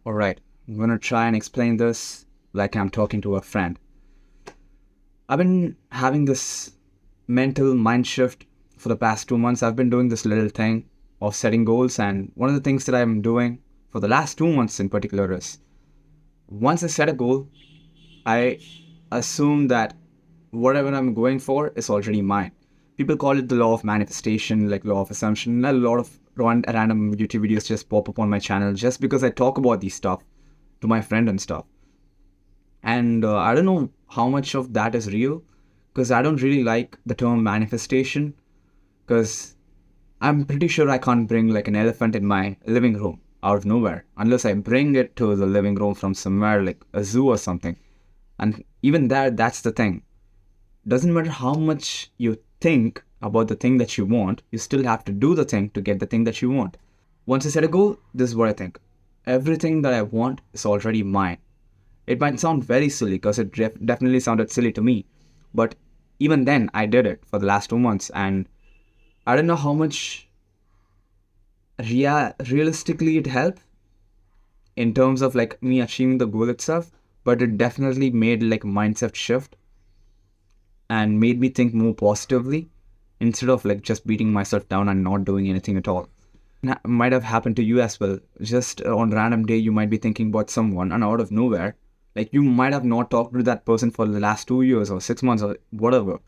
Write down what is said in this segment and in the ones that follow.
Alright, I'm gonna try and explain this like I'm talking to a friend. I've been having this mental mind shift for the past 2 months. I've been doing this little thing of setting goals, and one of the things that I'm doing for the last 2 months in particular is once I set a goal, I assume that whatever I'm going for is already mine. People call it the law of manifestation, like law of assumption. A lot of random YouTube videos just pop up on my channel just because I talk about these stuff to my friend and stuff. And I don't know how much of that is real because I don't really like the term manifestation because I'm pretty sure I can't bring like an elephant in my living room out of nowhere unless I bring it to the living room from somewhere like a zoo or something. And even that's the thing. Doesn't matter how much you think about the thing that you want, you still have to do the thing to get the thing that you want. Once I set a goal, this is what I think. Everything that I want is already mine. It might sound very silly because it definitely sounded silly to me. But even then, I did it for the last 2 months. And I don't know how much realistically it helped in terms of like me achieving the goal itself. But it definitely made like a mindset shift and made me think more positively instead of like just beating myself down and not doing anything at all. Might have happened to you as well. Just on random day, you might be thinking about someone, and out of nowhere, like you might have not talked to that person for the last 2 years or 6 months or whatever,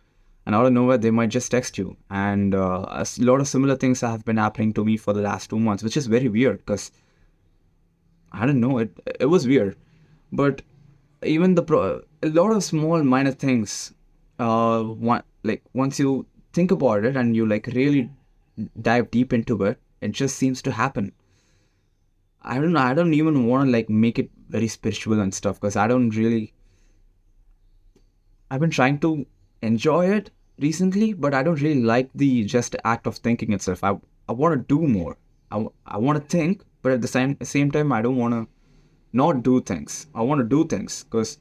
and out of nowhere, they might just text you. And a lot of similar things have been happening to me for the last 2 months, which is very weird because I don't know, it was weird, but even a lot of small minor things, like once you think about it and you like really dive deep into it, it just seems to happen. I don't know. I don't even want to like make it very spiritual and stuff because I don't really. I've been trying to enjoy it recently, but I don't really like the just act of thinking itself. I want to do more. I want to think, but at the same time, I don't want to not do things. I want to do things because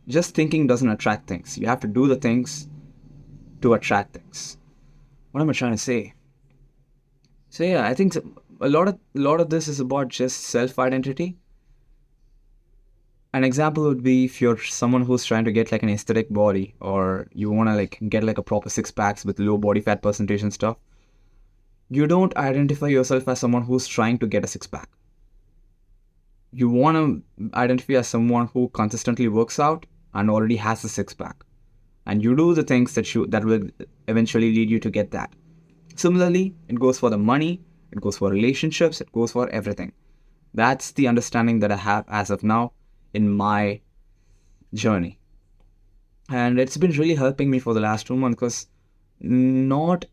just thinking doesn't attract things. You have to do the things to attract things. What am I trying to say? So yeah, I think a lot of this is about just self identity. An example would be if you're someone who's trying to get like an aesthetic body, or you want to like get like a proper six packs with low body fat percentage and stuff. You don't identify yourself as someone who's trying to get a six pack. You want to identify as someone who consistently works out and already has a six pack, and you do the things that will eventually lead you to get that. Similarly, it goes for the money, it goes for relationships, it goes for everything. That's the understanding that I have as of now in my journey. And it's been really helping me for the last 2 months because not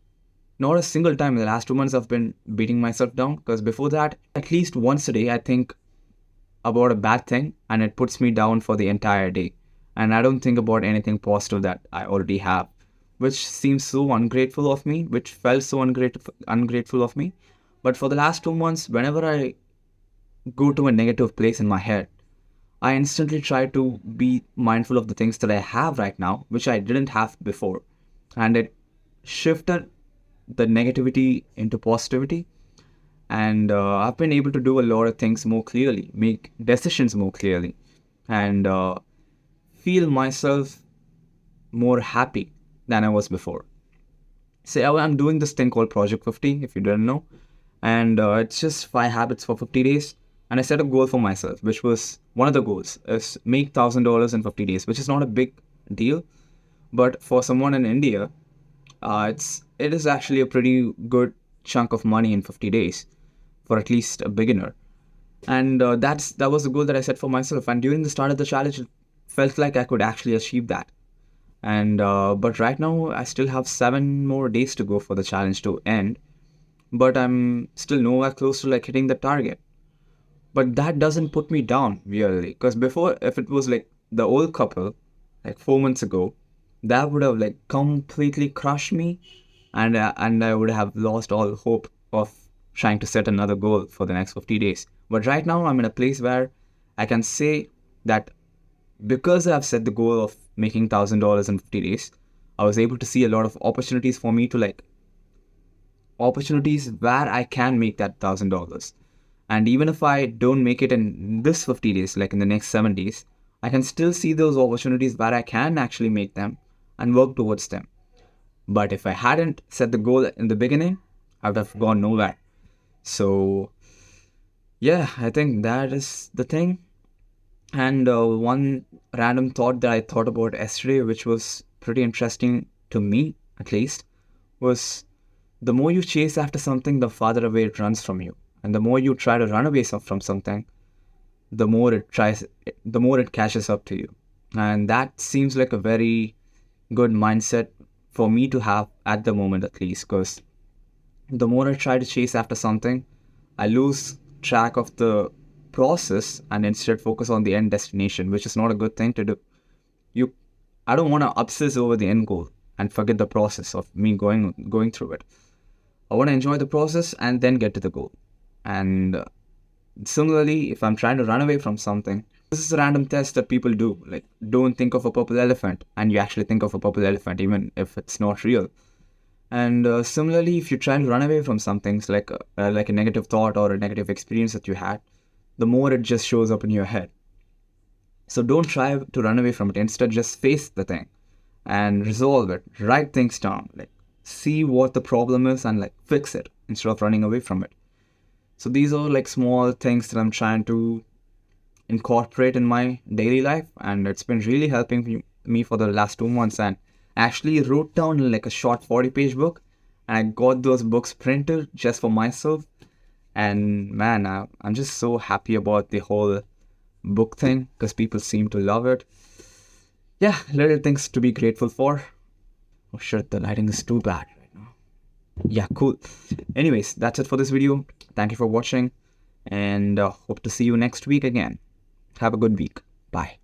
not a single time in the last 2 months I've been beating myself down, because before that, at least once a day, I think about a bad thing and it puts me down for the entire day. And I don't think about anything positive that I already have, which seems so ungrateful of me, which felt so ungrateful of me. But for the last 2 months, whenever I go to a negative place in my head, I instantly try to be mindful of the things that I have right now, which I didn't have before. And it shifted the negativity into positivity. And I've been able to do a lot of things more clearly, make decisions more clearly, and feel myself more happy than I was before. Say, I'm doing this thing called Project 50, if you didn't know. And it's just 5 habits for 50 days. And I set a goal for myself, which was one of the goals is make $1,000 in 50 days, which is not a big deal. But for someone in India, it is actually a pretty good chunk of money in 50 days for at least a beginner. And that was the goal that I set for myself. And during the start of the challenge, it felt like I could actually achieve that. And but right now, I still have 7 more days to go for the challenge to end. But I'm still nowhere close to like hitting the target. But that doesn't put me down really, because before, if it was like the old couple, like 4 months ago, that would have like completely crushed me, and I would have lost all hope of trying to set another goal for the next 50 days. But right now, I'm in a place where I can say that because I've set the goal of making $1,000 in 50 days, I was able to see a lot of opportunities for me to like opportunities where I can make that $1,000. And even if I don't make it in this 50 days, like in the next 7 days, I can still see those opportunities where I can actually make them and work towards them. But if I hadn't set the goal in the beginning, I would have gone nowhere. So, yeah, I think that is the thing. And one random thought that I thought about yesterday, which was pretty interesting to me at least, was the more you chase after something, the farther away it runs from you. And the more you try to run away from something, the more it catches up to you. And that seems like a very good mindset for me to have at the moment, at least, because the more I try to chase after something, I lose track of the process and instead focus on the end destination, which is not a good thing to do. You, I don't want to obsess over the end goal and forget the process of me going through it. I want to enjoy the process and then get to the goal. And similarly, if I'm trying to run away from something, this is a random test that people do. Like, don't think of a purple elephant, and you actually think of a purple elephant, even if it's not real. And similarly, if you try to run away from something, it's like a negative thought or a negative experience that you had, the more it just shows up in your head. So don't try to run away from it. Instead, just face the thing and resolve it. Write things down. Like, see what the problem is and like fix it instead of running away from it. So these are like small things that I'm trying to incorporate in my daily life, and it's been really helping me for the last 2 months. And I actually wrote down like a short 40-page book, and I got those books printed just for myself. And man, I'm just so happy about the whole book thing because people seem to love it. Yeah, little things to be grateful for. Oh shit, the lighting is too bad right now. Yeah, cool. Anyways, that's it for this video. Thank you for watching, and hope to see you next week again. Have a good week. Bye.